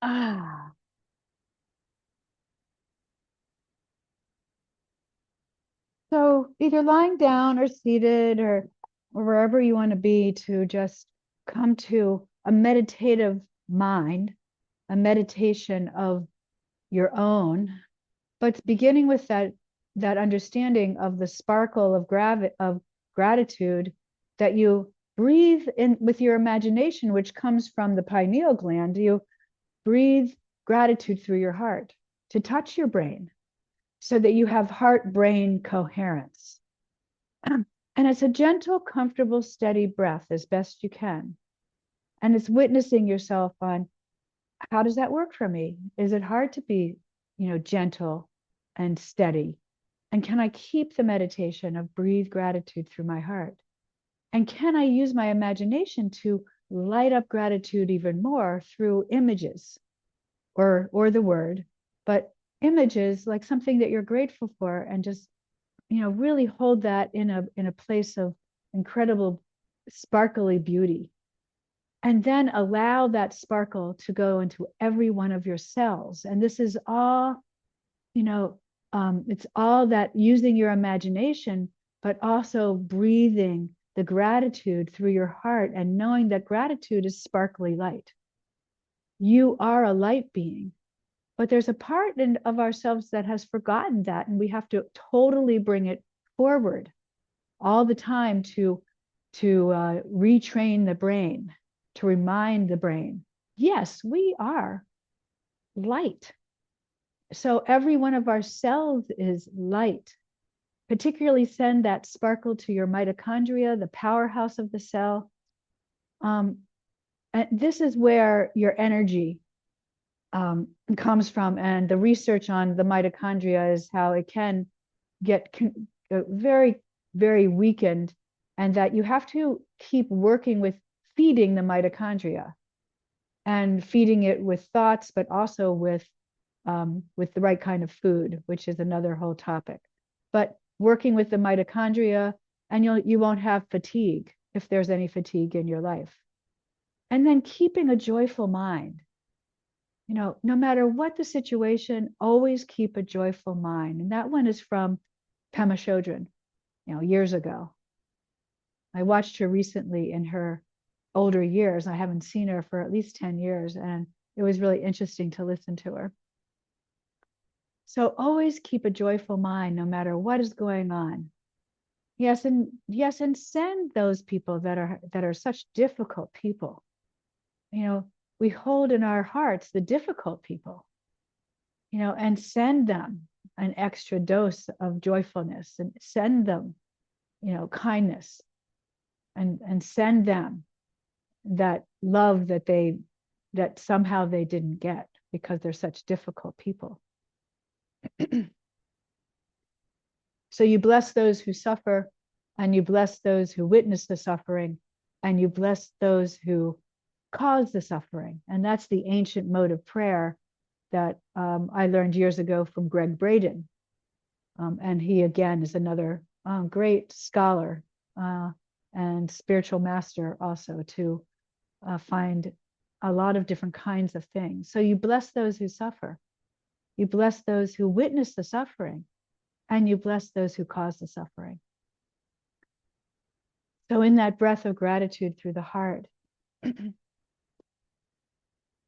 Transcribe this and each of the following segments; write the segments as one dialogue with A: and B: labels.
A: Ah, so either lying down or seated or wherever you want to be to just come to a meditative mind, a meditation of your own, but beginning with that understanding of the sparkle of gratitude that you breathe in with your imagination, which comes from the pineal gland. You breathe gratitude through your heart to touch your brain so that you have heart brain coherence. And it's a gentle, comfortable, steady breath as best you can. And it's witnessing yourself on how does that work for me? Is it hard to be, gentle and steady? And can I keep the meditation of breathe gratitude through my heart? And can I use my imagination to light up gratitude even more through images or the word, but images like something that you're grateful for, and just really hold that in a place of incredible sparkly beauty, and then allow that sparkle to go into every one of your cells. And this is all, it's all that using your imagination, but also breathing the gratitude through your heart and knowing that gratitude is sparkly light. You are a light being, but there's a part of ourselves that has forgotten that, and we have to totally bring it forward all the time to retrain the brain, to remind the brain, yes, we are light. So every one of our cells is light. Particularly send that sparkle to your mitochondria, the powerhouse of the cell. And this is where your energy comes from. And the research on the mitochondria is how it can get very, very weakened, and that you have to keep working with feeding the mitochondria and feeding it with thoughts, but also with the right kind of food, which is another whole topic. But working with the mitochondria, and you won't have fatigue if there's any fatigue in your life. And then keeping a joyful mind. No matter what the situation, always keep a joyful mind. And that one is from Pema Chodron, years ago. I watched her recently in her older years. I haven't seen her for at least 10 years, and it was really interesting to listen to her. So always keep a joyful mind no matter what is going on. Yes, and send those people that are such difficult people. We hold in our hearts the difficult people, and send them an extra dose of joyfulness, and send them, kindness, and send them that love that somehow they didn't get because they're such difficult people. So you bless those who suffer, and you bless those who witness the suffering, and you bless those who cause the suffering. And that's the ancient mode of prayer that I learned years ago from Greg Braden. And he, again, is another great scholar and spiritual master also, to find a lot of different kinds of things. So you bless those who suffer. You bless those who witness the suffering, and you bless those who cause the suffering. So in that breath of gratitude through the heart,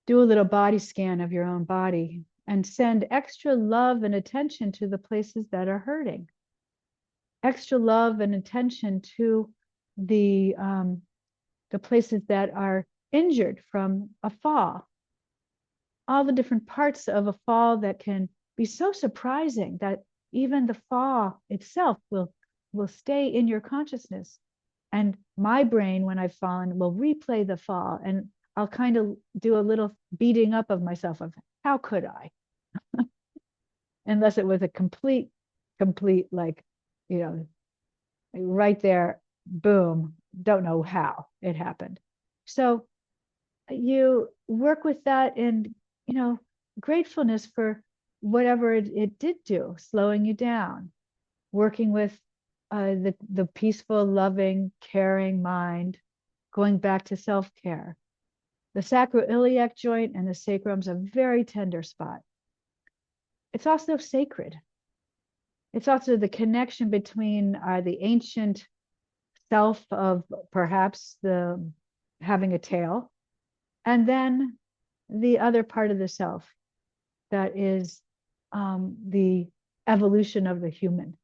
A: do a little body scan of your own body and send extra love and attention to the places that are hurting. Extra love and attention to the places that are injured from a fall. All the different parts of a fall that can be so surprising that even the fall itself will stay in your consciousness. And my brain, when I've fallen, will replay the fall, and I'll kind of do a little beating up of myself of how could I? Unless it was a complete, like, right there, boom, don't know how it happened. So you work with that and, gratefulness for whatever it did do, slowing you down, working with the peaceful, loving, caring mind, going back to self-care. The sacroiliac joint and the sacrum's a very tender spot. It's also sacred. It's also the connection between the ancient self of perhaps the having a tail, and then the other part of the self that is the evolution of the human.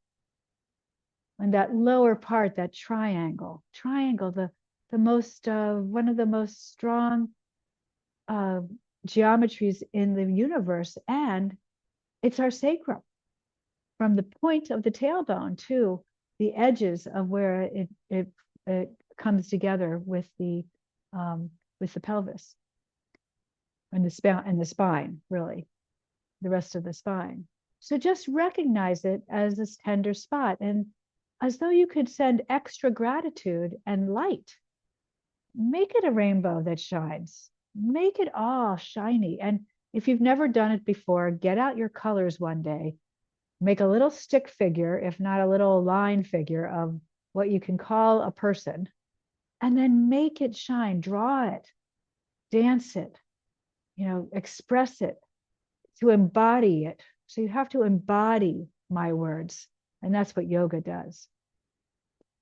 A: And that lower part, that triangle, the most one of the most strong geometries in the universe, and it's our sacrum, from the point of the tailbone to the edges of where it comes together with the pelvis and the spine, really, the rest of the spine. So just recognize it as this tender spot, and as though you could send extra gratitude and light. Make it a rainbow that shines. Make it all shiny. And if you've never done it before, get out your colors one day. Make a little stick figure, if not a little line figure, of what you can call a person, and then make it shine. Draw it, dance it, express it, to embody it. So you have to embody my words. And that's what yoga does.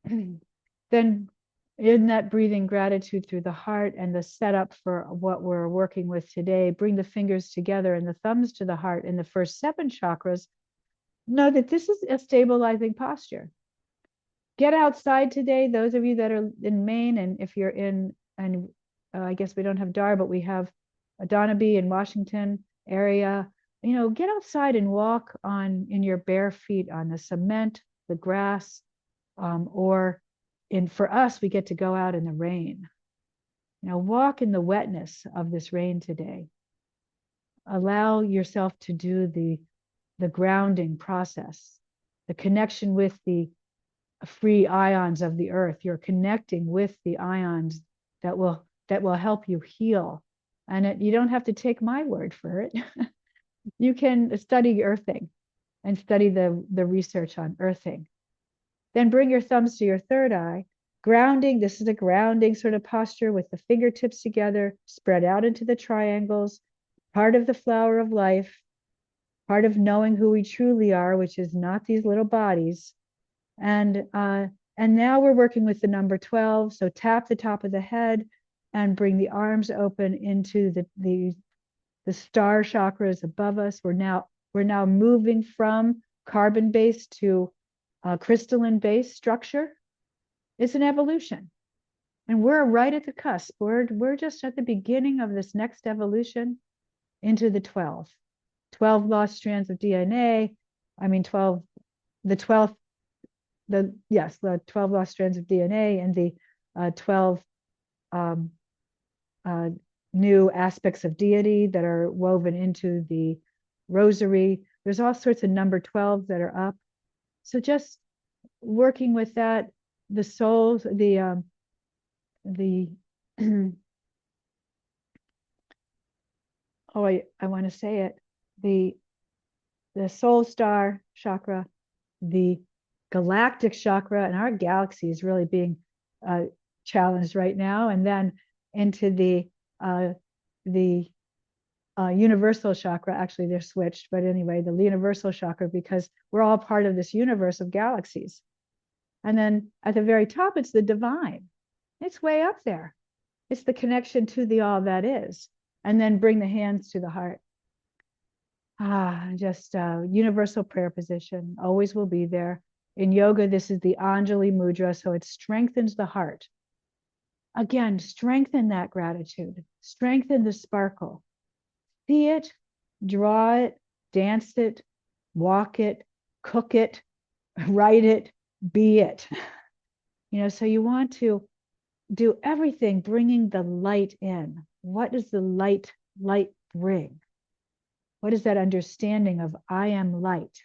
A: Then in that breathing gratitude through the heart and the setup for what we're working with today, bring the fingers together and the thumbs to the heart in the first 7 chakras. Know that this is a stabilizing posture. Get outside today, those of you that are in Maine, and if you're in, and I guess we don't have Dar, but we have Donaby in Washington area. Get outside and walk in your bare feet on the cement, the grass, or for us, we get to go out in the rain. Walk in the wetness of this rain today. Allow yourself to do the grounding process, the connection with the free ions of the earth. You're connecting with the ions that will help you heal. And you don't have to take my word for it. You can study earthing and study the research on earthing. Then bring your thumbs to your third eye. Grounding, this is a grounding sort of posture with the fingertips together, spread out into the triangles, part of the flower of life, part of knowing who we truly are, which is not these little bodies. And now we're working with the number 12. So tap the top of the head and bring the arms open into the star chakras above us. We're now moving from carbon-based to crystalline-based structure. It's an evolution, and we're right at the cusp. We're just at the beginning of this next evolution into the 12 lost strands of DNA. I mean, 12 lost strands of DNA, and the 12 new aspects of deity that are woven into the rosary. There's all sorts of number 12 that are up. So just working with that, the souls, the oh, I want to say it, the soul star chakra, the galactic chakra, and our galaxy is really being challenged right now, and then into the universal chakra. Actually, they're switched, but anyway, the universal chakra, because we're all part of this universe of galaxies. And then at the very top, it's the divine. It's way up there. It's the connection to the all that is. And then bring the hands to the heart. Just universal prayer position, always will be there. In yoga, this is the Anjali Mudra, so it strengthens the heart. Again, strengthen that gratitude, strengthen the sparkle. See it, draw it, dance it, walk it, cook it, write it, be it. So you want to do everything bringing the light in. What does the light bring? What is that understanding of I am light?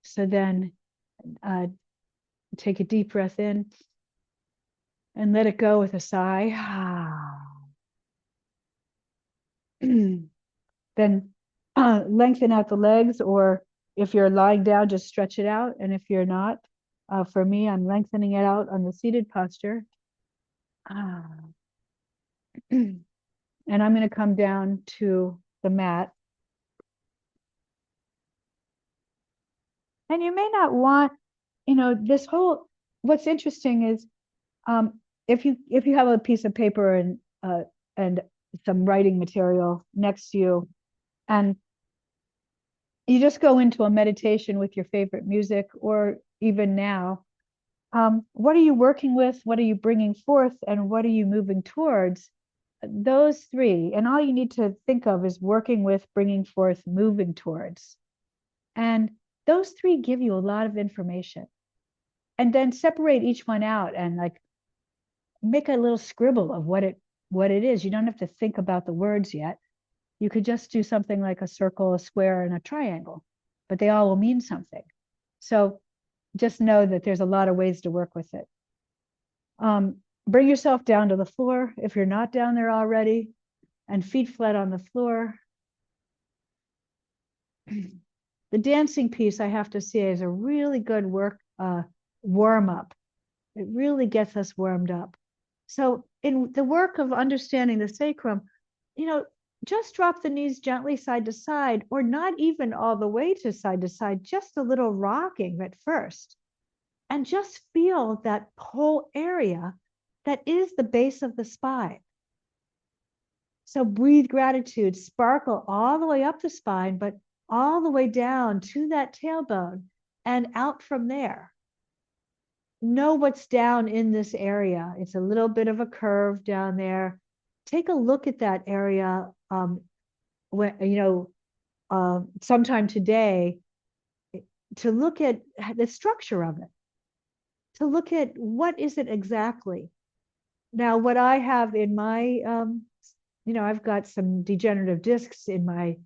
A: So then Take a deep breath in and let it go with a sigh. Then lengthen out the legs, or if you're lying down, just stretch it out. And if you're not, for me, I'm lengthening it out on the seated posture. And I'm going to come down to the mat. And you may not want, this whole, what's interesting is, if you have a piece of paper and some writing material next to you, and you just go into a meditation with your favorite music, or even now, what are you working with? What are you bringing forth? And what are you moving towards? Those three, and all you need to think of is working with, bringing forth, moving towards. And those three give you a lot of information. And then separate each one out and like make a little scribble of what it is. You don't have to think about the words yet. You could just do something like a circle, a square, and a triangle, but they all will mean something. So just know that there's a lot of ways to work with it. Bring yourself down to the floor if you're not down there already, and feet flat on the floor. The dancing piece, I have to say, is a really good warm up. It really gets us warmed up. So in the work of understanding the sacrum, just drop the knees gently side to side, or not even all the way to side, just a little rocking at first. And just feel that whole area that is the base of the spine. So breathe gratitude, sparkle all the way up the spine, but all the way down to that tailbone and out from there. Know what's down in this area. It's a little bit of a curve down there. Take a look at that area sometime today, to look at the structure of it, to look at what is it exactly. Now, what I have in my, I've got some degenerative discs in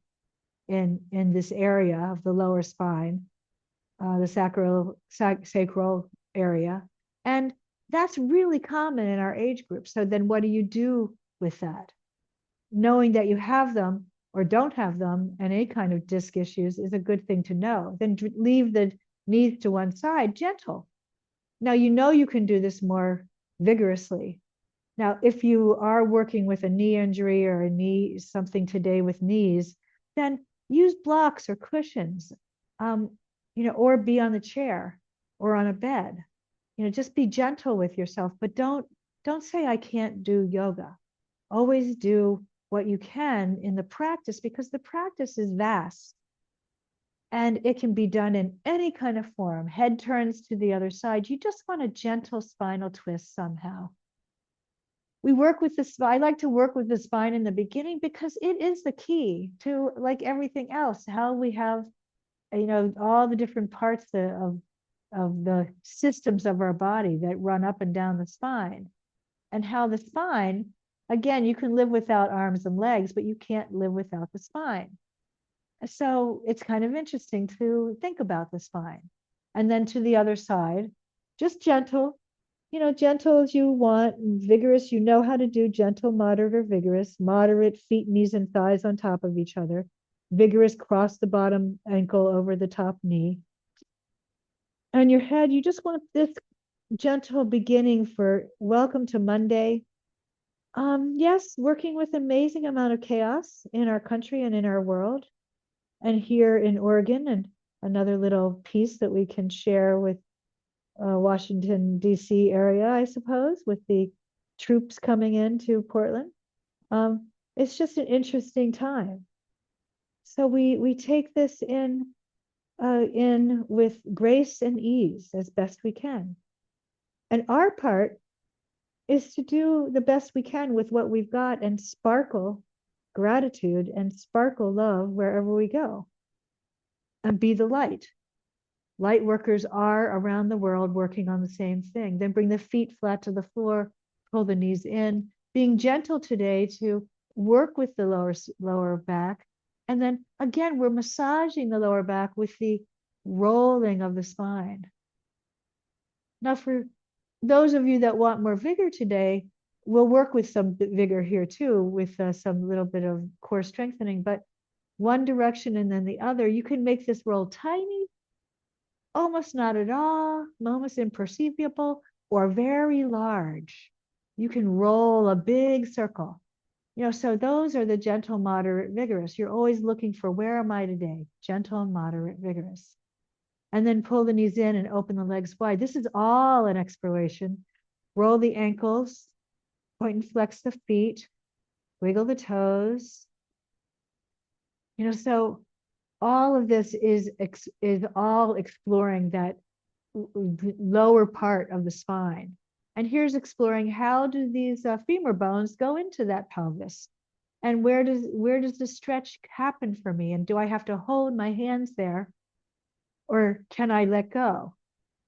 A: this area of the lower spine, the sacral area. And that's really common in our age group. So then what do you do with that? Knowing that you have them or don't have them, and any kind of disc issues, is a good thing to know. Then leave the knees to one side, gentle. Now, you can do this more vigorously. Now, if you are working with a knee injury or something today with knees, then use blocks or cushions, or be on the chair or on a bed. Just be gentle with yourself, but don't say I can't do yoga. Always do what you can in the practice, because the practice is vast and it can be done in any kind of form. Head turns to the other side. You just want a gentle spinal twist somehow. I like to work with the spine in the beginning, because it is the key to, like everything else, how we have, all the different parts of the systems of our body that run up and down the spine, and how the spine, again, you can live without arms and legs, but you can't live without the spine. So it's kind of interesting to think about the spine. And then to the other side, just gentle, gentle as you want, vigorous, how to do gentle, moderate, or vigorous. Moderate, feet, knees, and thighs on top of each other. Vigorous, cross the bottom ankle over the top knee. And your head, you just want this gentle beginning for welcome to Monday. Yes, working with amazing amount of chaos in our country and in our world. And here in Oregon, and another little piece that we can share with Washington, D.C. area, I suppose, with the troops coming into Portland. It's just an interesting time. So we take this in with grace and ease as best we can. And our part is to do the best we can with what we've got, and sparkle gratitude and sparkle love wherever we go. And be the light. Light workers are around the world working on the same thing. Then bring the feet flat to the floor, pull the knees in, being gentle today to work with the lower back. And then again, we're massaging the lower back with the rolling of the spine. Now, for those of you that want more vigor today, we'll work with some vigor here too, with some little bit of core strengthening, but one direction and then the other. You can make this roll tiny, almost not at all, almost imperceptible, or very large. You can roll a big circle. So those are the gentle, moderate, vigorous. You're always looking for, where am I today? Gentle, moderate, vigorous. And then pull the knees in and open the legs wide. This is all an exploration. Roll the ankles, point and flex the feet, wiggle the toes. So all of this is all exploring that lower part of the spine. And here's exploring, how do these femur bones go into that pelvis? And where does the stretch happen for me? And do I have to hold my hands there, or can I let go?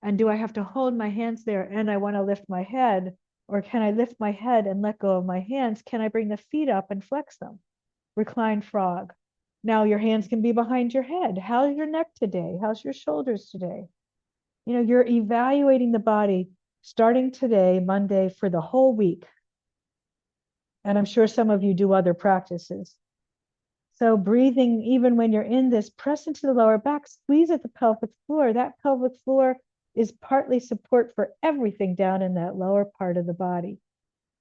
A: And do I have to hold my hands there and I want to lift my head, or can I lift my head and let go of my hands? Can I bring the feet up and flex them? Reclined frog. Now your hands can be behind your head. How's your neck today? How's your shoulders today? You're evaluating the body starting today, Monday, for the whole week. And I'm sure some of you do other practices. So breathing, even when you're in this, press into the lower back, squeeze at the pelvic floor. That pelvic floor is partly support for everything down in that lower part of the body.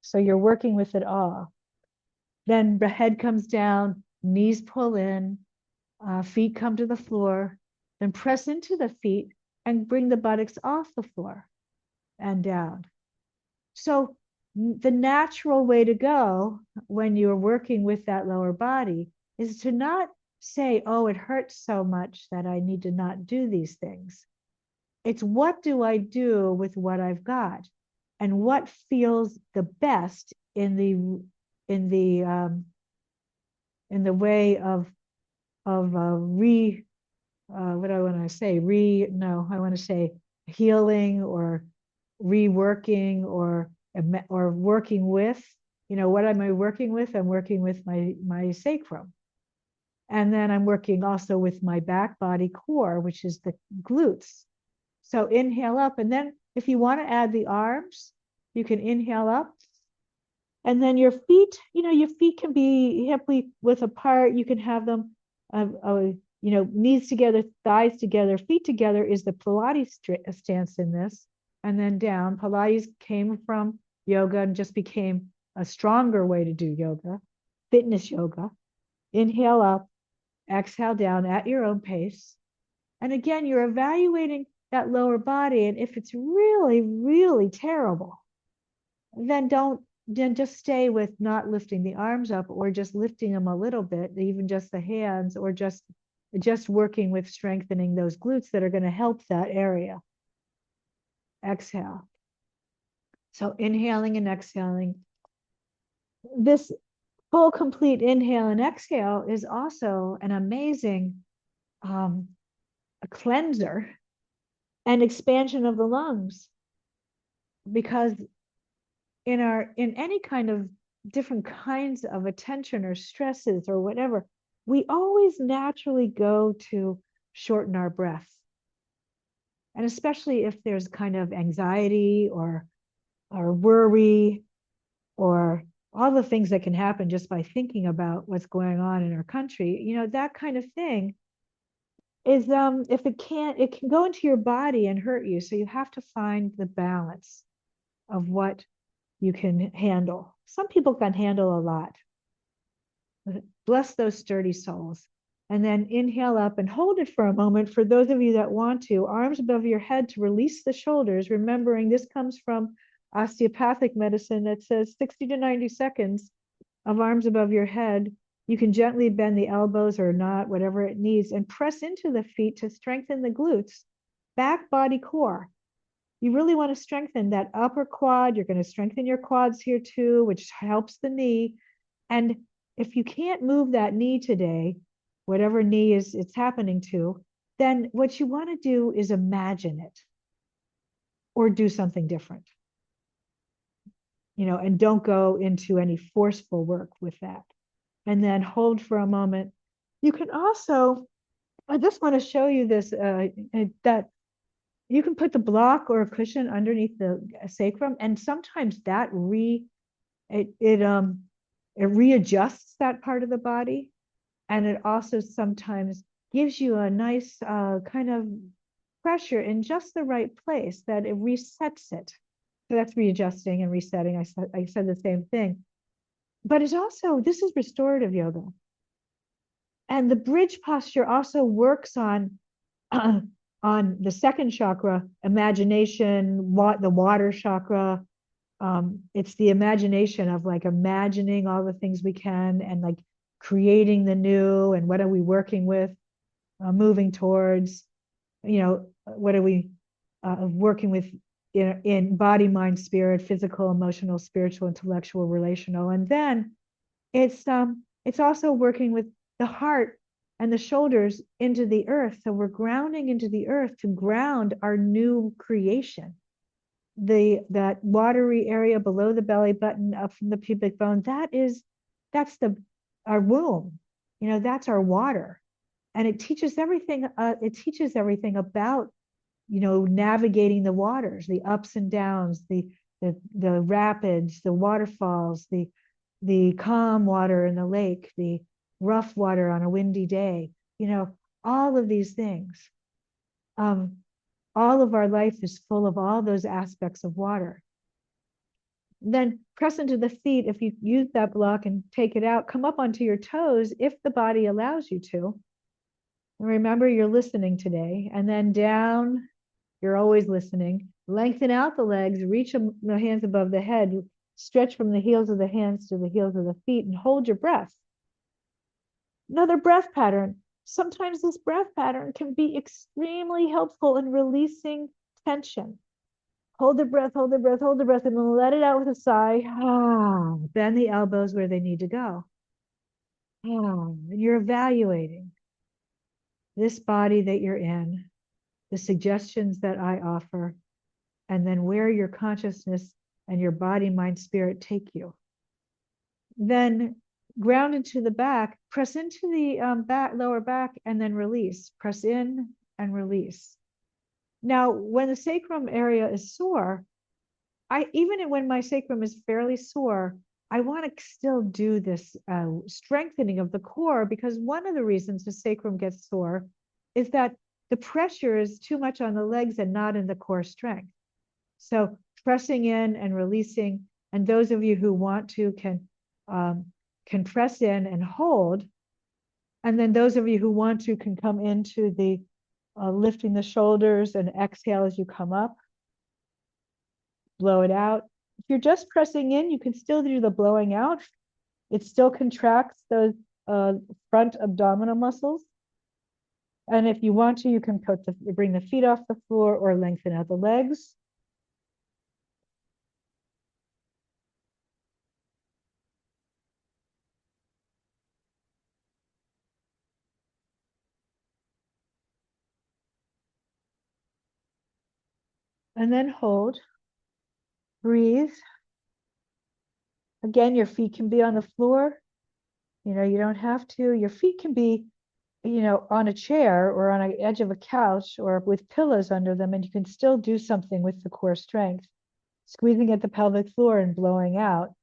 A: So you're working with it all. Then the head comes down, knees pull in, feet come to the floor, then press into the feet and bring the buttocks off the floor and down. So the natural way to go when you're working with that lower body is to not say, oh, it hurts so much that I need to not do these things. It's, what do I do with what I've got, and what feels the best in the way of what do I want to say? I want to say healing, or reworking, or working with. What am I working with? I'm working with my sacrum. And then I'm working also with my back body core, which is the glutes. So inhale up, and then if you want to add the arms, you can inhale up. And then your feet can be hip width apart. You can have them, knees together, thighs together, feet together is the Pilates stance in this. And then down. Pilates came from yoga and just became a stronger way to do yoga, fitness yoga. Inhale up, exhale down at your own pace. And again, you're evaluating that lower body. And if it's really, really terrible, then just stay with not lifting the arms up, or just lifting them a little bit, even just the hands, or just working with strengthening those glutes that are going to help that area. Exhale. So inhaling and exhaling. This full, complete inhale and exhale is also an amazing a cleanser and expansion of the lungs, because in any kind of different kinds of attention or stresses or whatever, we always naturally go to shorten our breath. And especially if there's kind of anxiety or worry, or all the things that can happen just by thinking about what's going on in our country, that kind of thing is, if it can go into your body and hurt you. So you have to find the balance of what you can handle. Some people can handle a lot. Bless those sturdy souls. And then inhale up and hold it for a moment. For those of you that want to, arms above your head to release the shoulders, remembering this comes from osteopathic medicine that says 60 to 90 seconds of arms above your head. You can gently bend the elbows or not, whatever it needs, and press into the feet to strengthen the glutes, back, body, core. You really want to strengthen that upper quad. You're going to strengthen your quads here too, which helps the knee. And if you can't move that knee today, whatever knee it's happening to, then what you want to do is imagine it, or do something different. And don't go into any forceful work with that. And then hold for a moment. You can also, I just want to show you this, that You can put the block or a cushion underneath the sacrum, and sometimes that it readjusts that part of the body, and it also sometimes gives you a nice kind of pressure in just the right place that it resets it. So that's readjusting and resetting. I said the same thing, but it's also, this is restorative yoga, and the bridge posture also works on on the second chakra, imagination, the water chakra. It's the imagination of like imagining all the things we can and like creating the new, and what are we working with, moving towards, what are we working with in body, mind, spirit, physical, emotional, spiritual, intellectual, relational. And then it's also working with the heart and the shoulders into the earth. So we're grounding into the earth to ground our new creation. That watery area below the belly button up from the pubic bone, that's our womb. That's our water. And it teaches everything about navigating the waters, the ups and downs, the rapids, the waterfalls, the calm water in the lake, the rough water on a windy day, all of these things. All of our life is full of all those aspects of water. Then press into the feet. If you use that block and take it out, come up onto your toes if the body allows you to. And remember, you're listening today. And then down, you're always listening. Lengthen out the legs, reach the hands above the head, stretch from the heels of the hands to the heels of the feet, and hold your breath. Another breath pattern. Sometimes this breath pattern can be extremely helpful in releasing tension. Hold the breath, hold the breath, hold the breath, and then let it out with a sigh. Bend the elbows where they need to go. And you're evaluating this body that you're in, the suggestions that I offer, and then where your consciousness and your body, mind, spirit take you. Then ground into the back, press into the lower back, and then release. Press in and release. Now, when the sacrum area is sore, even when my sacrum is fairly sore, I want to still do this strengthening of the core, because one of the reasons the sacrum gets sore is that the pressure is too much on the legs and not in the core strength. So pressing in and releasing, and those of you who want to can press in and hold, and then those of you who want to can come into the lifting the shoulders and exhale as you come up. Blow it out. If you're just pressing in, you can still do the blowing out. It still contracts those front abdominal muscles. And if you want to, you can bring the feet off the floor or lengthen out the legs. And then hold. Breathe. Again, your feet can be on the floor. You don't have to. Your feet can be, on a chair or on the edge of a couch or with pillows under them, and you can still do something with the core strength. Squeezing at the pelvic floor and blowing out.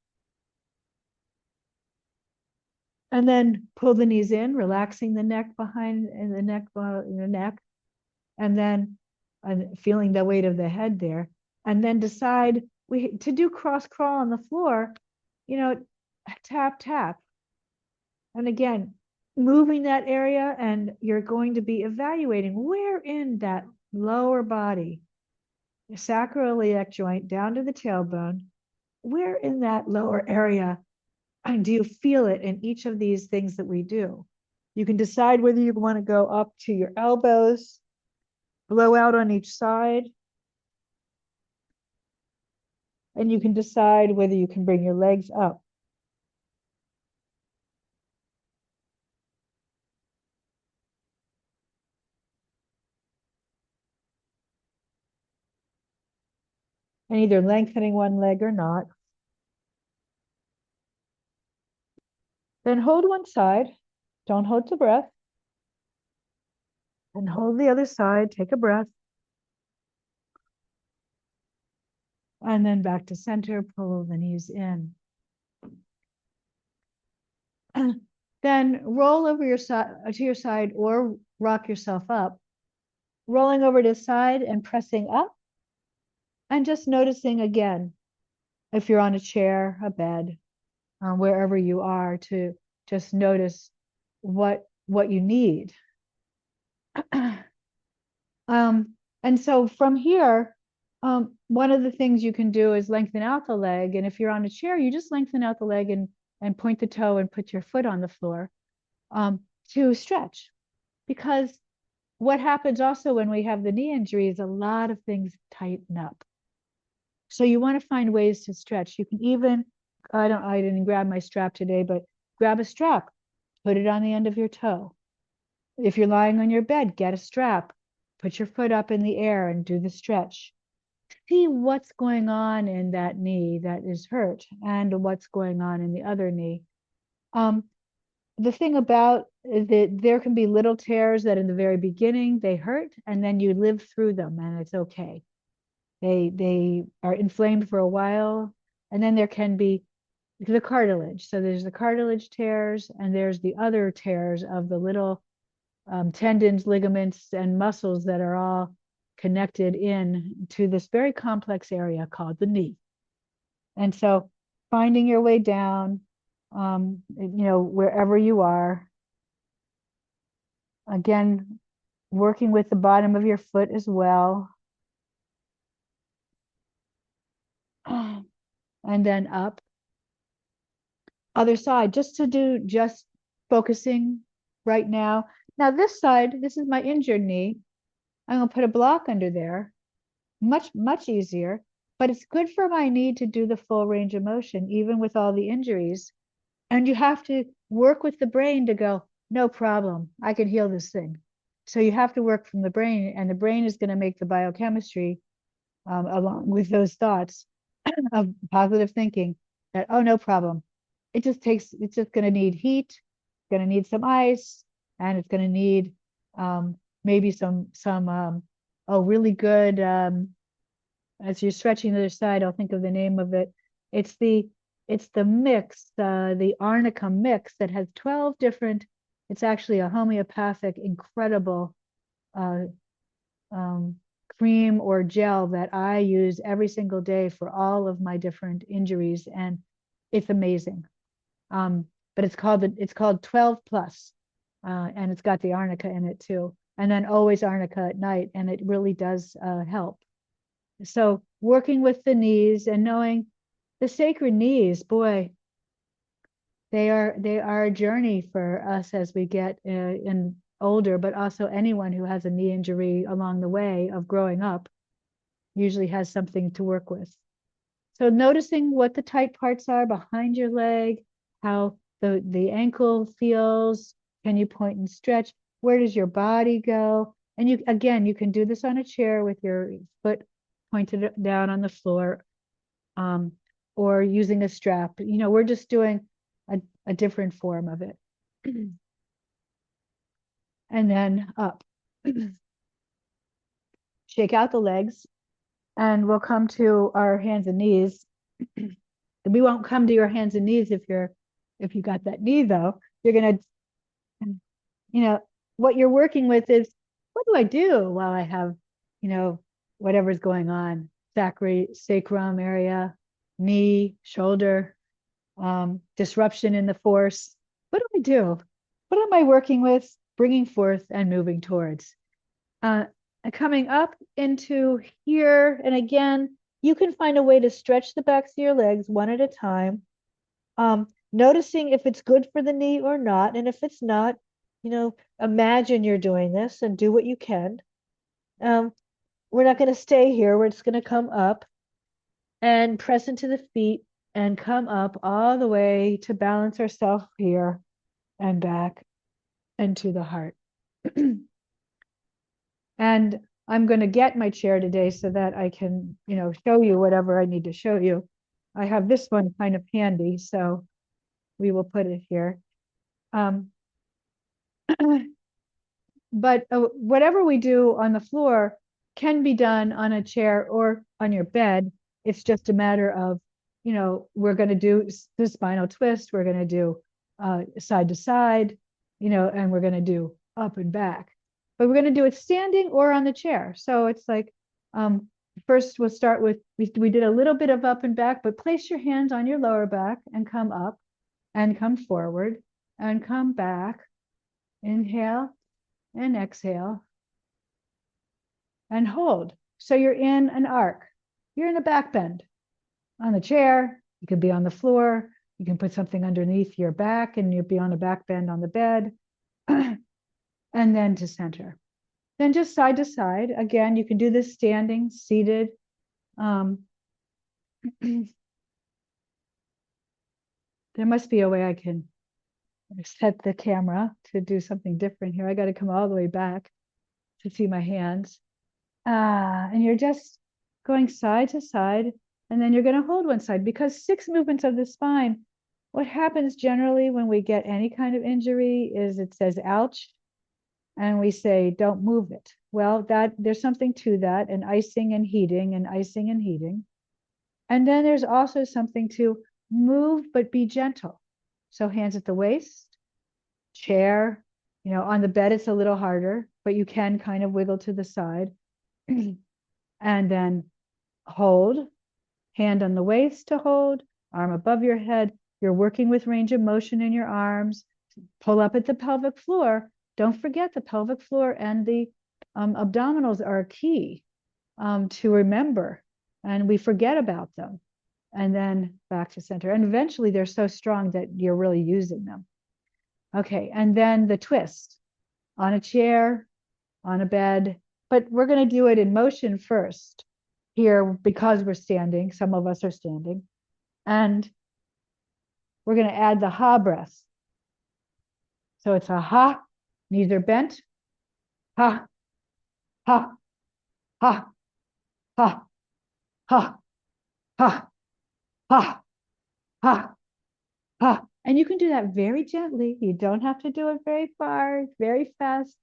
A: And then pull the knees in, relaxing the neck behind and the neck, and then feeling the weight of the head there. And then decide to do cross crawl on the floor, tap, tap. And again, moving that area, and you're going to be evaluating where in that lower body, the sacroiliac joint down to the tailbone, where in that lower area do you feel it in each of these things that we do? You can decide whether you want to go up to your elbows, blow out on each side, and you can decide whether you can bring your legs up. And either lengthening one leg or not. Then hold one side. Don't hold the breath. And hold the other side. Take a breath. And then back to center, pull the knees in. Then roll over your side to your side or rock yourself up, rolling over to the side and pressing up, and just noticing again, if you're on a chair, a bed, wherever you are, to just notice what you need. And so from here, one of the things you can do is lengthen out the leg. And if you're on a chair, you just lengthen out the leg and point the toe and put your foot on the floor to stretch. Because what happens also when we have the knee injury is a lot of things tighten up. So you want to find ways to stretch. You can even, I didn't grab my strap today, but grab a strap, put it on the end of your toe. If you're lying on your bed, get a strap, put your foot up in the air and do the stretch. See what's going on in that knee that is hurt and what's going on in the other knee. The thing about that, there can be little tears that in the very beginning they hurt, and then you live through them and it's okay. They are inflamed for a while, and then there can be the cartilage. So there's the cartilage tears, and there's the other tears of the little tendons, ligaments, and muscles that are all connected in to this very complex area called the knee. And so finding your way down, wherever you are, again, working with the bottom of your foot as well. And then up. Other side, just focusing right now. Now this side, this is my injured knee. I'm gonna put a block under there. Much easier, but it's good for my knee to do the full range of motion, even with all the injuries. And you have to work with the brain to go, no problem, I can heal this thing. So you have to work from the brain, and the brain is going to make the biochemistry along with those thoughts of positive thinking that, oh, no problem. It's just going to need heat, going to need some ice, and it's going to need maybe some really good, as you're stretching the other side, I'll think of the name of it. It's the mix, the arnica mix that has 12 different, it's actually a homeopathic, incredible cream or gel that I use every single day for all of my different injuries. And it's amazing. But it's called 12 plus, and it's got the arnica in it too. And then always arnica at night, and it really does help. So working with the knees and knowing the sacred knees, boy, they are a journey for us as we get in older, but also anyone who has a knee injury along the way of growing up usually has something to work with. So noticing what the tight parts are behind your leg, how the ankle feels, can you point and stretch? Where does your body go? And you can do this on a chair with your foot pointed down on the floor, or using a strap. We're just doing a different form of it. And then up. Shake out the legs, and we'll come to our hands and knees. We won't come to your hands and knees if you got that knee, though. You're gonna, what you're working with is, what do I do while I have, whatever's going on, sacrum area, knee, shoulder, disruption in the force. What do I do? What am I working with, bringing forth and moving towards? Coming up into here, and again, you can find a way to stretch the backs of your legs one at a time, noticing if it's good for the knee or not. And if it's not, imagine you're doing this and do what you can. We're not going to stay here. We're just going to come up and press into the feet and come up all the way to balance ourselves here and back and to the heart. And I'm going to get my chair today so that I can, show you whatever I need to show you. I have this one kind of handy, so we will put it here. But whatever we do on the floor can be done on a chair or on your bed. It's just a matter of, we're going to do the spinal twist. We're going to do side to side, and we're going to do up and back. But we're going to do it standing or on the chair. So it's like, first we'll start with, we did a little bit of up and back, but place your hands on your lower back and come up and come forward and come back. Inhale and exhale and hold. So you're in an arc. You're in a back bend on the chair. You can be on the floor. You can put something underneath your back and you'll be on a back bend on the bed. And then to center. Then just side to side. Again, you can do this standing, seated. There must be a way I can set the camera to do something different here. I got to come all the way back to see my hands. And you're just going side to side, and then you're going to hold one side, because 6 movements of the spine, what happens generally when we get any kind of injury is it says ouch, and we say don't move it. Well, that there's something to that, and icing and heating and icing and heating. And then there's also something to move but be gentle. So hands at the waist, chair, on the bed it's a little harder, but you can kind of wiggle to the side. And then hold, hand on the waist to hold, arm above your head. You're working with range of motion in your arms. Pull up at the pelvic floor. Don't forget the pelvic floor and the abdominals are key to remember, and we forget about them. And then back to center. And eventually they're so strong that you're really using them. Okay, and then the twist on a chair, on a bed, but we're going to do it in motion first here because we're standing. Some of us are standing. And we're going to add the ha breath. So it's a ha, knees are bent, ha, ha, ha, ha, ha, ha, ha, ha, ha. And you can do that very gently. You don't have to do it very far, very fast.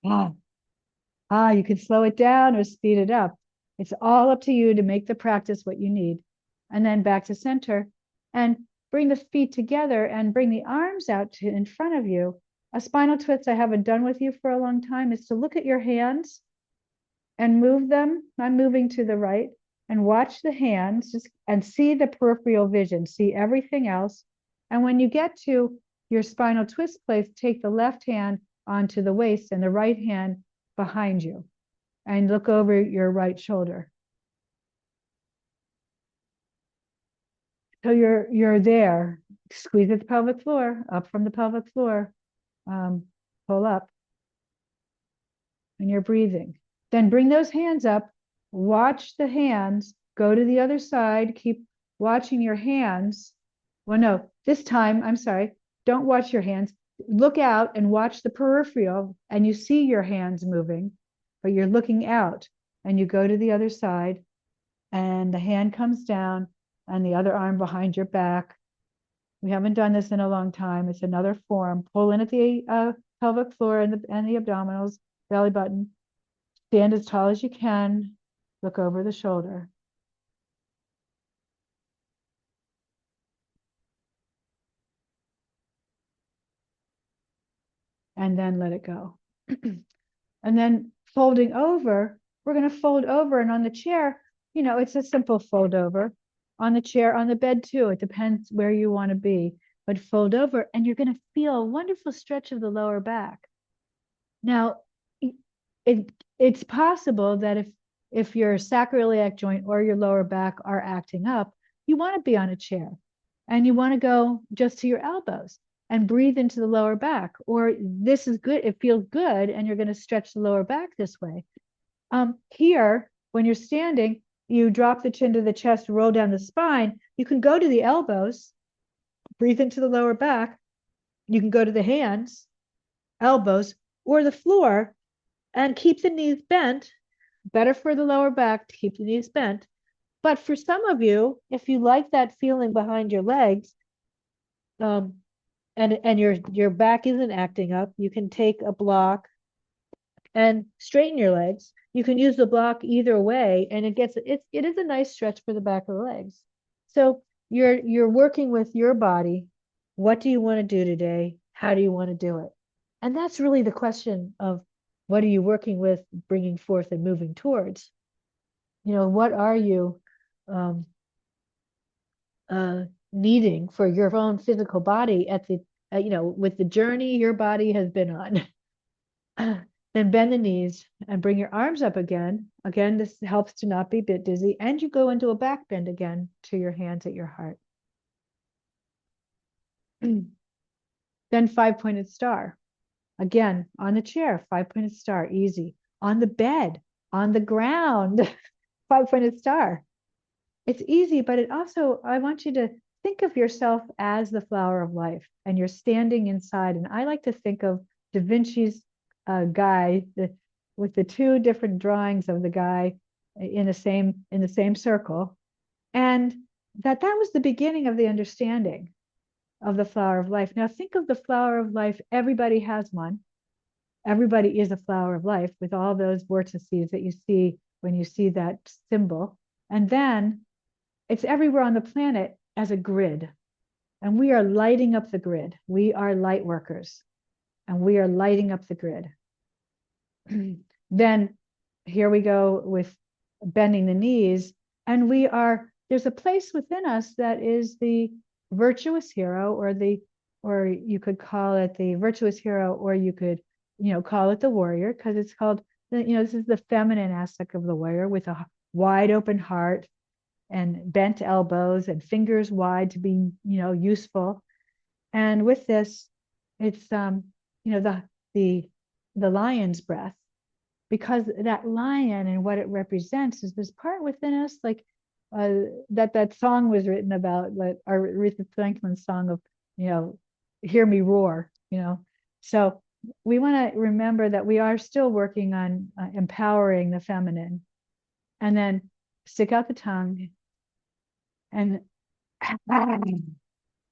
A: You can slow it down or speed it up. It's all up to you to make the practice what you need. And then back to center and bring the feet together and bring the arms out to in front of you. A spinal twist I haven't done with you for a long time is to look at your hands and move them. I'm moving to the right, and watch the hands and see the peripheral vision, see everything else. And when you get to your spinal twist place, take the left hand onto the waist and the right hand behind you, and look over your right shoulder. So you're there. Squeeze at the pelvic floor, up from the pelvic floor, pull up, and you're breathing. Then bring those hands up, watch the hands, go to the other side, keep watching your hands. Well, no, this time, I'm sorry, don't watch your hands. Look out and watch the peripheral, and you see your hands moving, but you're looking out, and you go to the other side, and the hand comes down, and the other arm behind your back. We haven't done this in a long time. It's another form. Pull in at the pelvic floor and the abdominals, belly button. Stand as tall as you can. Look over the shoulder. And then let it go. And then folding over, we're going to fold over, and on the chair, it's a simple fold over. On the chair, on the bed too, it depends where you want to be, but fold over, and you're going to feel a wonderful stretch of the lower back. Now, it's possible that if your sacroiliac joint or your lower back are acting up, you want to be on a chair, and you want to go just to your elbows and breathe into the lower back, or this is good, it feels good, and you're going to stretch the lower back this way. Here, when you're standing, you drop the chin to the chest, roll down the spine. You can go to the elbows, breathe into the lower back. You can go to the hands, elbows, or the floor, and keep the knees bent. Better for the lower back to keep the knees bent. But for some of you, if you like that feeling behind your legs, and your back isn't acting up, you can take a block and straighten your legs you can use the block either way, and it is a nice stretch for the back of the legs. So you're working with your body. What do you want to do today? How do you want to do it? And that's really the question of what are you working with, bringing forth and moving towards? What are you um, needing for your own physical body at the, with the journey your body has been on? Then bend the knees and bring your arms up again. Again, this helps to not be a bit dizzy. And you go into a back bend again to your hands at your heart. Then 5-pointed star. Again, on the chair, 5-pointed star, easy. On the bed, on the ground, 5-pointed star. It's easy, but it also, I want you to think of yourself as the flower of life, and you're standing inside. And I like to think of Da Vinci's guy with the two different drawings of the guy in the same circle, and that was the beginning of the understanding of the flower of life. Now think of the flower of life. Everybody has one. Everybody is a flower of life with all those vortices that you see when you see that symbol. And then it's everywhere on the planet as a grid. And we are lighting up the grid. We are light workers, and we are lighting up the grid. Then here we go with bending the knees. And there's a place within us that is the virtuous hero, or you could call it the virtuous hero, or you could, call it the warrior, because it's called, this is the feminine aspect of the warrior, with a wide open heart and bent elbows and fingers wide to be, useful. And with this, it's, the lion's breath, because that lion and what it represents is this part within us, like that song was written about, like Aretha Franklin's song of, hear me roar, So we want to remember that we are still working on empowering the feminine. And then stick out the tongue. And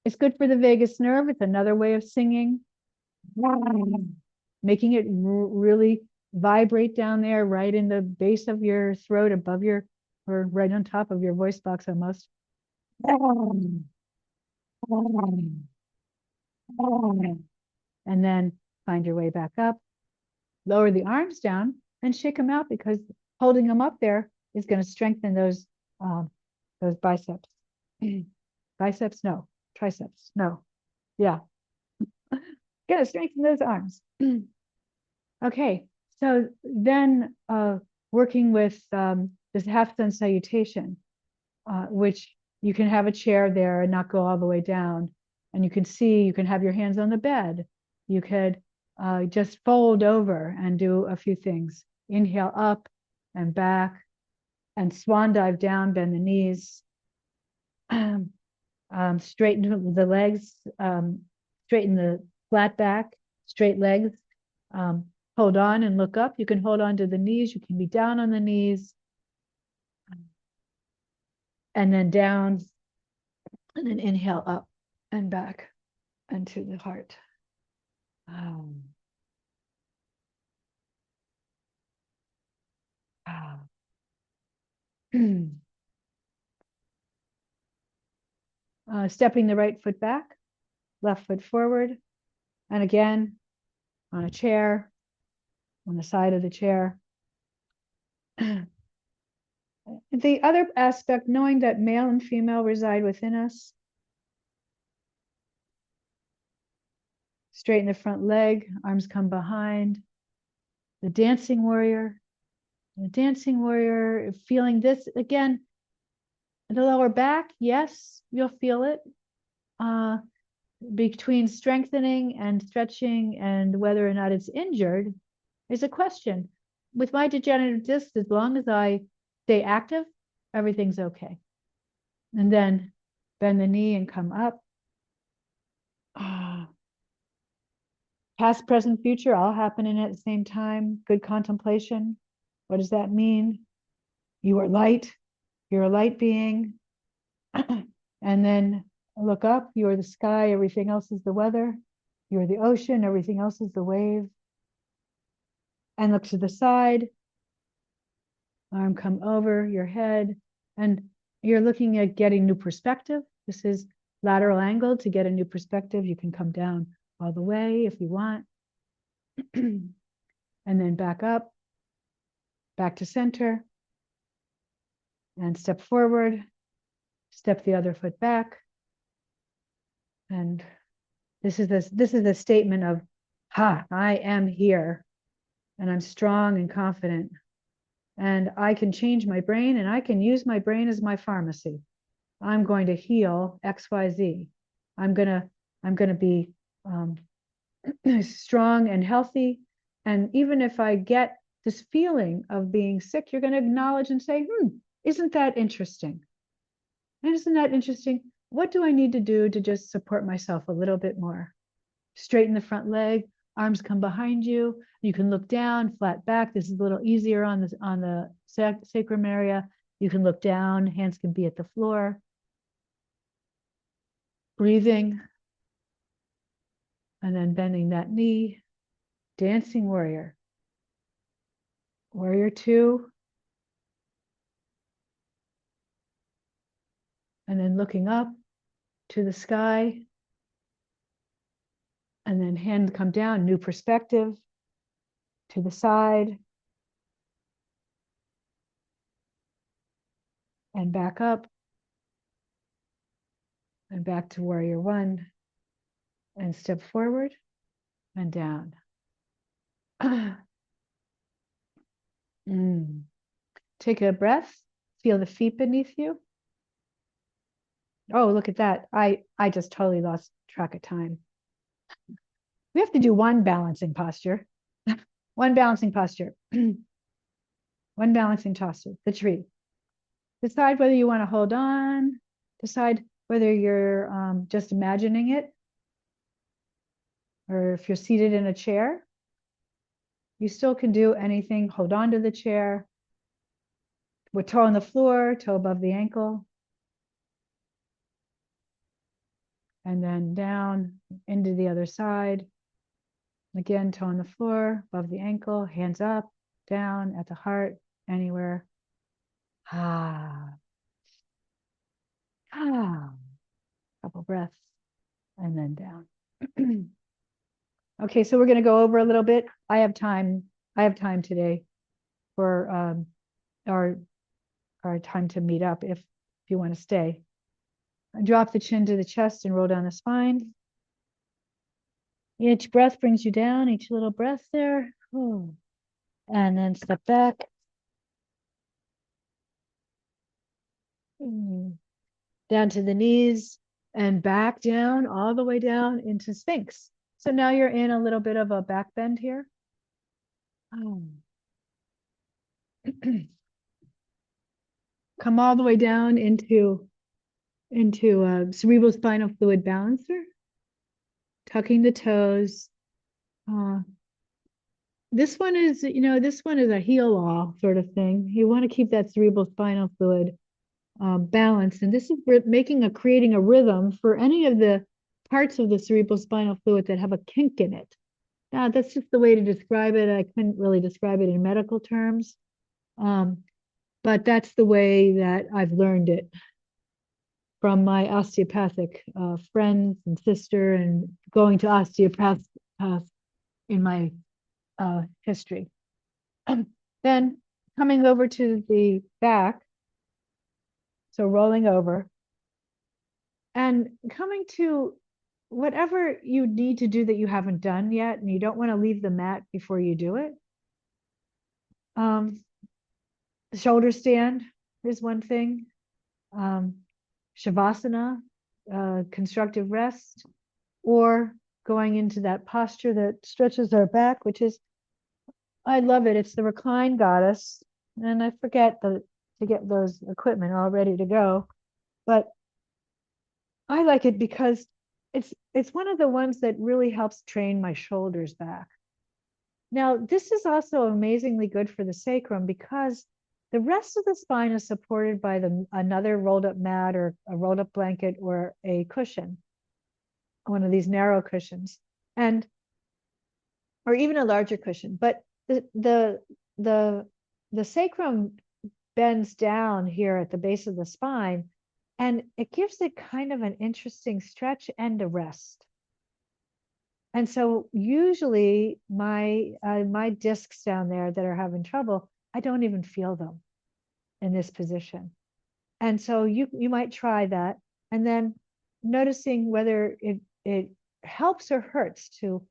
A: it's good for the vagus nerve. It's another way of singing, making it really vibrate down there, right in the base of your throat, above or right on top of your voice box almost. And then find your way back up. Lower the arms down and shake them out, because holding them up there is going to strengthen those biceps. Biceps, no. Triceps, no. Yeah. Going to strengthen those arms. Okay, so then working with this half sun salutation, which you can have a chair there and not go all the way down. And you can have your hands on the bed. You could just fold over and do a few things. Inhale up and back, and swan dive down, bend the knees. Straighten the legs, straighten the flat back, straight legs. Hold on and look up. You can hold on to the knees. You can be down on the knees. And then down. And then inhale up and back and to the heart. Stepping the right foot back, left foot forward. And again, on a chair, on the side of the chair. The other aspect, knowing that male and female reside within us. Straighten the front leg, arms come behind. The dancing warrior. The dancing warrior, feeling this again. The lower back, yes, you'll feel it. Between strengthening and stretching and whether or not it's injured is a question. With my degenerative disc, as long as I stay active, everything's okay. And then bend the knee and come up. Past, present, future, all happening at the same time. Good contemplation. What does that mean? You are light. You're a light being. And then look up. You are the sky. Everything else is the weather. You're the ocean. Everything else is the wave. And look to the side. Arm come over your head, and you're looking at getting new perspective. This is lateral angle. To get a new perspective, you can come down all the way if you want. And then back up, back to center, and step forward, step the other foot back. And this is a statement of, I am here, and I'm strong and confident, and I can change my brain, and I can use my brain as my pharmacy. I'm going to heal XYZ. I'm gonna be strong and healthy. And even if I get this feeling of being sick, you're going to acknowledge and say, isn't that interesting? And isn't that interesting? What do I need to do to just support myself a little bit more? Straighten the front leg, arms come behind you. You can look down, flat back. This is a little easier on the sacrum area. You can look down, hands can be at the floor. Breathing, and then bending that knee. Dancing warrior. Warrior 2. And then looking up to the sky. And then hand come down, new perspective to the side. And back up. And back to warrior 1. And step forward and down. Take a breath. Feel the feet beneath you. Oh, look at that. I just totally lost track of time. We have to do one balancing posture. One balancing posture. One balancing posture, the tree. Decide whether you want to hold on. Decide whether you're just imagining it, or if you're seated in a chair. You still can do anything. Hold on to the chair. With toe on the floor, toe above the ankle. And then down into the other side. Again, toe on the floor, above the ankle, hands up, down, at the heart, anywhere. Couple breaths, and then down. Okay, so we're going to go over a little bit. I have time today for our time to meet up if you want to stay. Drop the chin to the chest and roll down the spine. Each breath brings you down, each little breath there. And then step back. Down to the knees and back down, all the way down into Sphinx. So now you're in a little bit of a back bend here. Come all the way down into cerebral spinal fluid balancer. Tucking the toes. This one is a heal all sort of thing. You want to keep that cerebral spinal fluid balanced. And this is creating a rhythm for any of the parts of the cerebral spinal fluid that have a kink in it. Now, that's just the way to describe it. I couldn't really describe it in medical terms. But that's the way that I've learned it from my osteopathic friends and sister, and going to osteopaths in my history. Then coming over to the back, so rolling over, and coming to whatever you need to do that you haven't done yet, and you don't want to leave the mat before you do it. Shoulder stand is one thing. Shavasana, constructive rest, or going into that posture that stretches our back, which is, I love it. It's the recline goddess. And I forget to get those equipment all ready to go. But I like it because it's one of the ones that really helps train my shoulders back. Now, this is also amazingly good for the sacrum because the rest of the spine is supported by another rolled up mat or a rolled up blanket or a cushion, one of these narrow cushions, or even a larger cushion. But the sacrum
B: bends down here at the base of the spine, and it gives it kind of an interesting stretch and a rest. And so usually my discs down there that are having trouble, I don't even feel them in this position. And so you might try that, and then noticing whether it helps or hurts to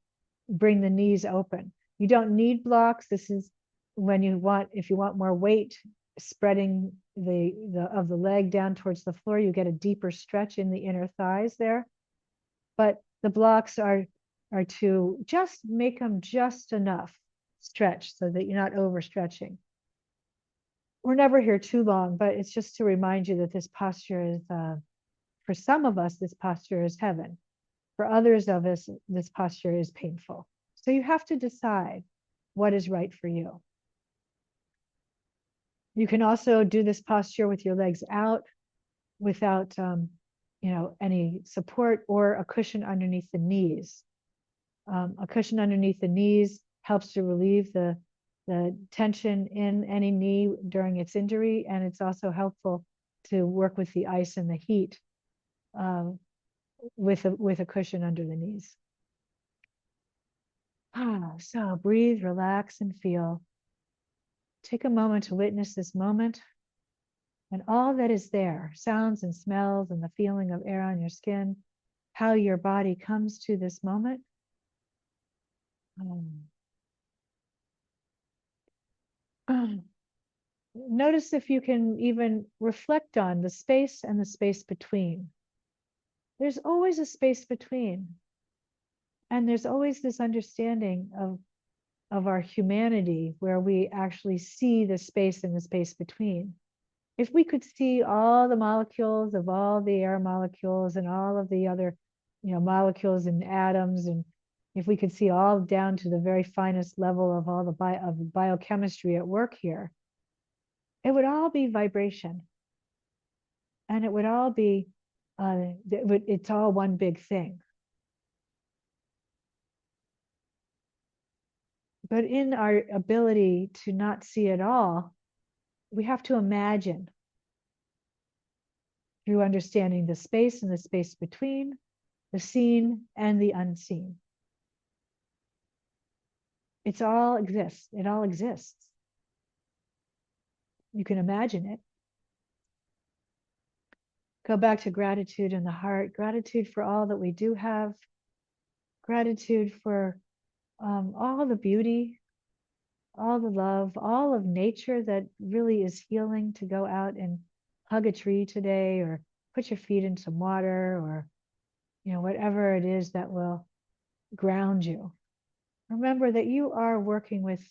B: bring the knees open. You don't need blocks. This is when if you want more weight, spreading of the leg down towards the floor, you get a deeper stretch in the inner thighs there. But the blocks are to just make them just enough stretch so that you're not overstretching. We're never here too long, but it's just to remind you that this posture is, for some of us, this posture is heaven. For others of us, this posture is painful. So you have to decide what is right for you. You can also do this posture with your legs out without any support, or a cushion underneath the knees. A cushion underneath the knees helps to relieve the tension in any knee during its injury, and it's also helpful to work with the ice and the heat with a cushion under the knees. So breathe, relax, and feel. Take a moment to witness this moment and all that is there, sounds and smells and the feeling of air on your skin, how your body comes to this moment. Notice if you can even reflect on the space and the space between. There's always a space between. And there's always this understanding of our humanity where we actually see the space and the space between. If we could see all the molecules of all the air molecules and all of the other, molecules and atoms, and if we could see all down to the very finest level of all the biochemistry at work here, it would all be vibration. And it would all be, it's all one big thing. But in our ability to not see it all, we have to imagine through understanding the space and the space between, the seen and the unseen. It all exists. It all exists. You can imagine it. Go back to gratitude in the heart, gratitude for all that we do have, gratitude for all the beauty, all the love, all of nature that really is healing. To go out and hug a tree today, or put your feet in some water, or whatever it is that will ground you. Remember that you are working with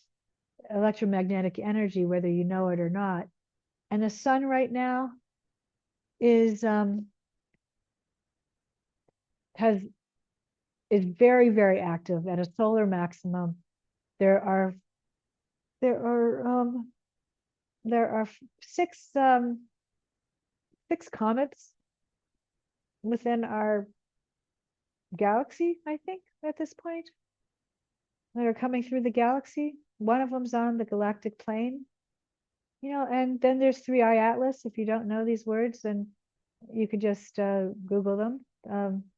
B: electromagnetic energy, whether you know it or not. And the sun right now is very, very active at a solar maximum. There are six comets within our galaxy, I think, at this point, that are coming through the galaxy. One of them's on the galactic plane, and then there's 3i Atlas. If you don't know these words, then you could just Google them,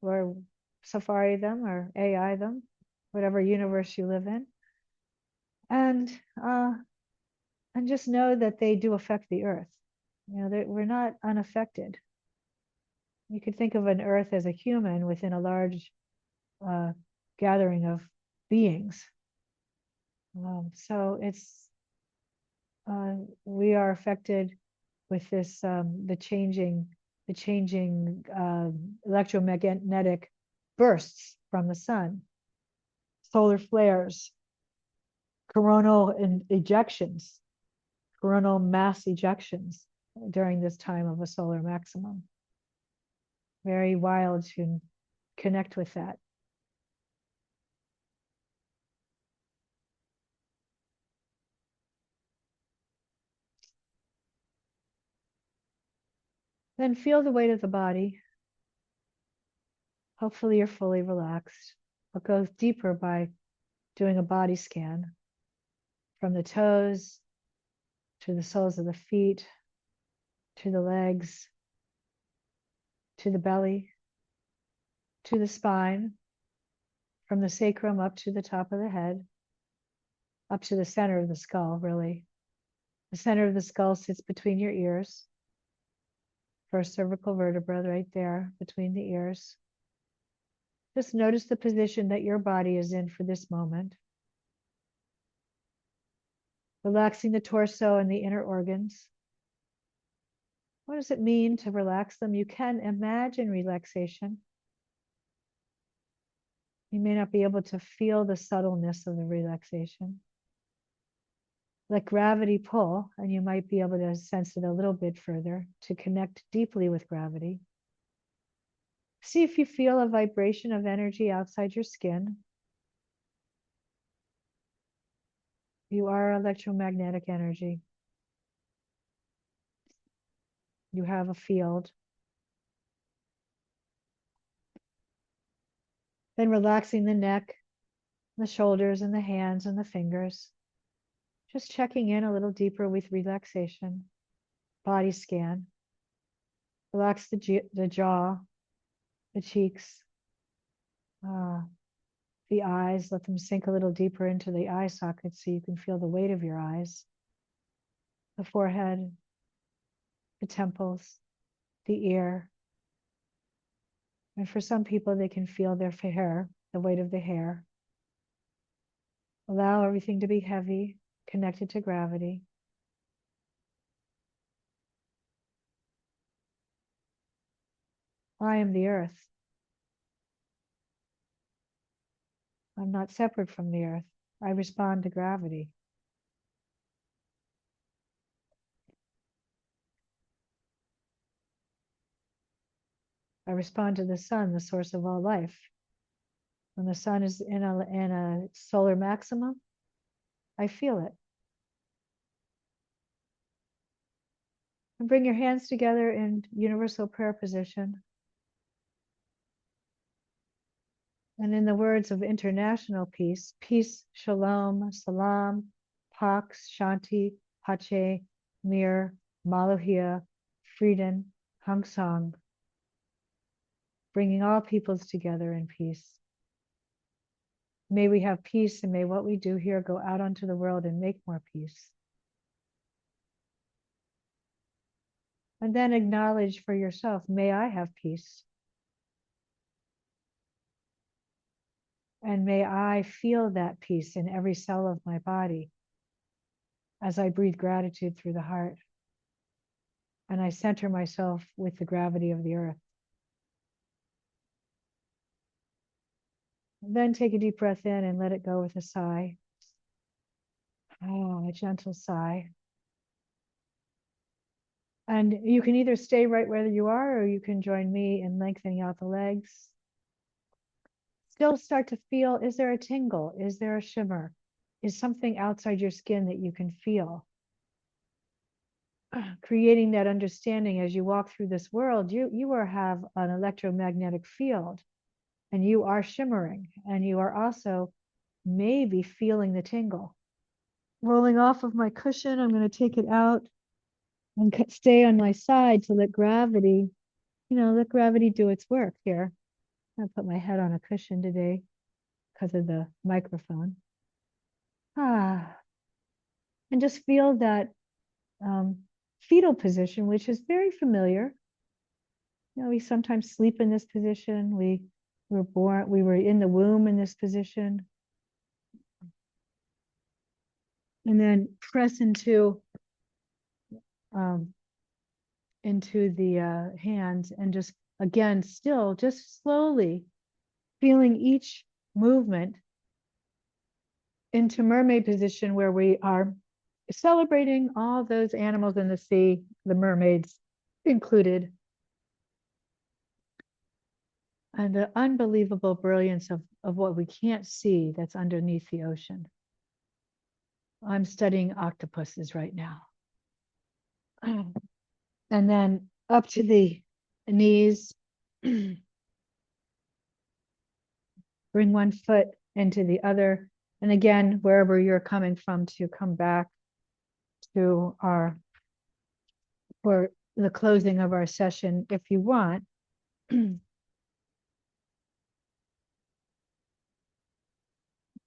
B: or Safari them, or AI them, whatever universe you live in. And just know that they do affect the earth. We're not unaffected. You could think of an earth as a human within a large gathering of beings. So we are affected with this the changing electromagnetic bursts from the sun, solar flares, coronal ejections, coronal mass ejections during this time of a solar maximum. Very wild to connect with that. Then feel the weight of the body. Hopefully you're fully relaxed. We'll go deeper by doing a body scan from the toes to the soles of the feet, to the legs, to the belly, to the spine, from the sacrum up to the top of the head, up to the center of the skull, really. The center of the skull sits between your ears. First cervical vertebra right there between the ears. Just notice the position that your body is in for this moment. Relaxing the torso and the inner organs. What does it mean to relax them? You can imagine relaxation. You may not be able to feel the subtleness of the relaxation. Let gravity pull, and you might be able to sense it a little bit further to connect deeply with gravity. See if you feel a vibration of energy outside your skin. You are electromagnetic energy. You have a field. Then relaxing the neck, the shoulders, and the hands and the fingers. Just checking in a little deeper with relaxation. Body scan. Relax the jaw, the cheeks, the eyes. Let them sink a little deeper into the eye sockets so you can feel the weight of your eyes. The forehead, the temples, the ear. And for some people, they can feel their hair, the weight of the hair. Allow everything to be heavy, connected to gravity. I am the earth. I'm not separate from the earth. I respond to gravity. I respond to the sun, the source of all life. When the sun is in a solar maximum, I feel it. And bring your hands together in universal prayer position. And in the words of international peace, peace, shalom, salam, pax, shanti, pace, mir, malohia, freedom, hang sang. Bringing all peoples together in peace. May we have peace, and may what we do here go out onto the world and make more peace. And then acknowledge for yourself, may I have peace. And may I feel that peace in every cell of my body as I breathe gratitude through the heart. And I center myself with the gravity of the earth. Then take a deep breath in and let it go with a sigh. Oh, a gentle sigh. And you can either stay right where you are, or you can join me in lengthening out the legs. Still start to feel, is there a tingle? Is there a shimmer? Is something outside your skin that you can feel? Creating that understanding as you walk through this world, you have an electromagnetic field, and you are shimmering, and you are also maybe feeling the tingle. Rolling off of my cushion, I'm going to take it out and stay on my side to let gravity, let gravity do its work here. I put my head on a cushion today because of the microphone. And just feel that fetal position, which is very familiar. We sometimes sleep in this position. We were in the womb in this position. And then press into the hands, and just again, still just slowly feeling each movement into mermaid position, where we are celebrating all those animals in the sea, the mermaids included, and the unbelievable brilliance of what we can't see that's underneath the ocean. I'm studying octopuses right now. And then up to the knees. Bring one foot into the other. And again, wherever you're coming from, to come back
A: to our, for the closing of our session if you want.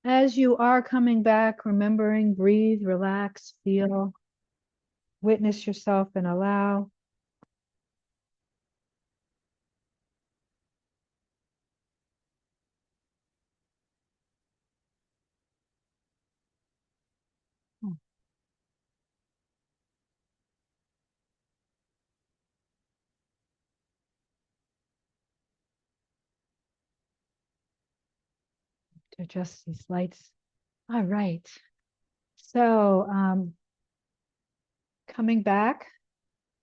A: As you are coming back, remembering, breathe, relax, feel, witness yourself and allow. To adjust these lights. All right. So coming back,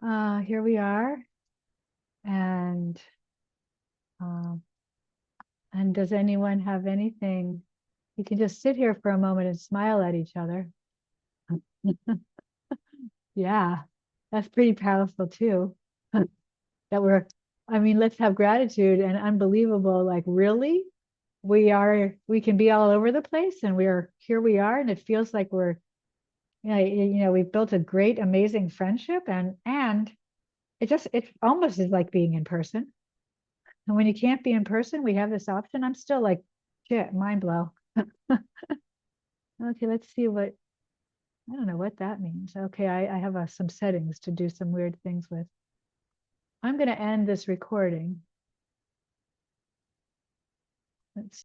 A: here we are. Um, and does anyone have anything? You can just sit here for a moment and smile at each other. Yeah, that's pretty powerful too. That we're, I mean, let's have gratitude and unbelievable, like really, we can be all over the place and here we are, and it feels like we're, we've built a great, amazing friendship and it almost is like being in person. And when you can't be in person, we have this option. I'm still like, shit, mind blow. Okay, let's see what, I don't know what that means. Okay, I have some settings to do some weird things with. I'm going to end this recording. Let's